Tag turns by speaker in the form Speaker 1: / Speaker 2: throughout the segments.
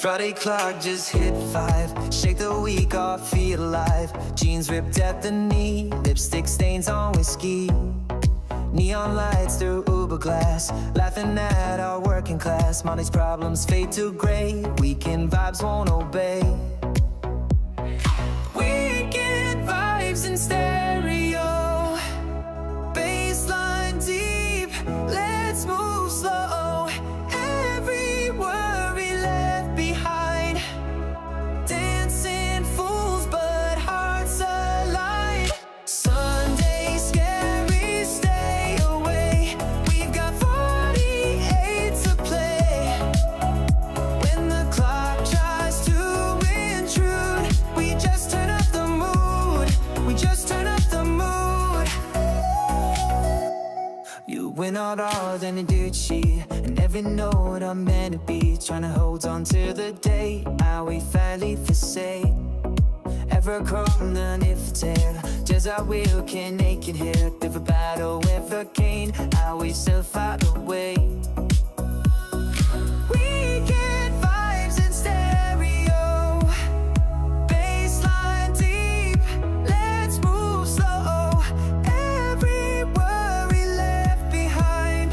Speaker 1: Friday clock just hit 5. Shake the week off, feel alive. Jeans ripped at the knee, lipstick stains on whiskey. Neon lights through Uber glass, laughing at our working class. Monday's problems fade to gray, weekend vibes won't obey. Weekend vibes in stereo, baseline deep, let's move slow. Every worry left behind, dancing fools but hearts aligned. Sunday scary, stay away, we've got 48 to play. When the clock tries to intrude, we just turn up the mood, we just turn up the mood. You went out all than a dirt sheet, and every note I'm meant to be, trying to hold on to the day I we finally for say. Ever crawling if tale, just I will can naked here. If a battle ever gain, I we still fight away. Weekend vibes in stereo, baseline deep, let's move slow. Every worry left behind,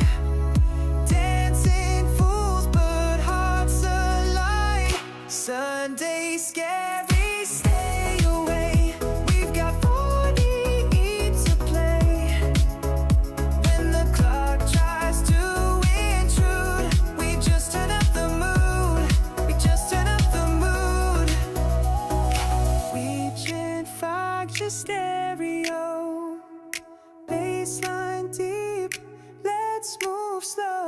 Speaker 1: dancing fools but hearts aligned. Sunday scary, stay away, we've got 48 to play. When the clock tries to intrude, we just turn up the mood, we just turn up the mood. Weekend fog, just stereo, baseline deep, let's move slow.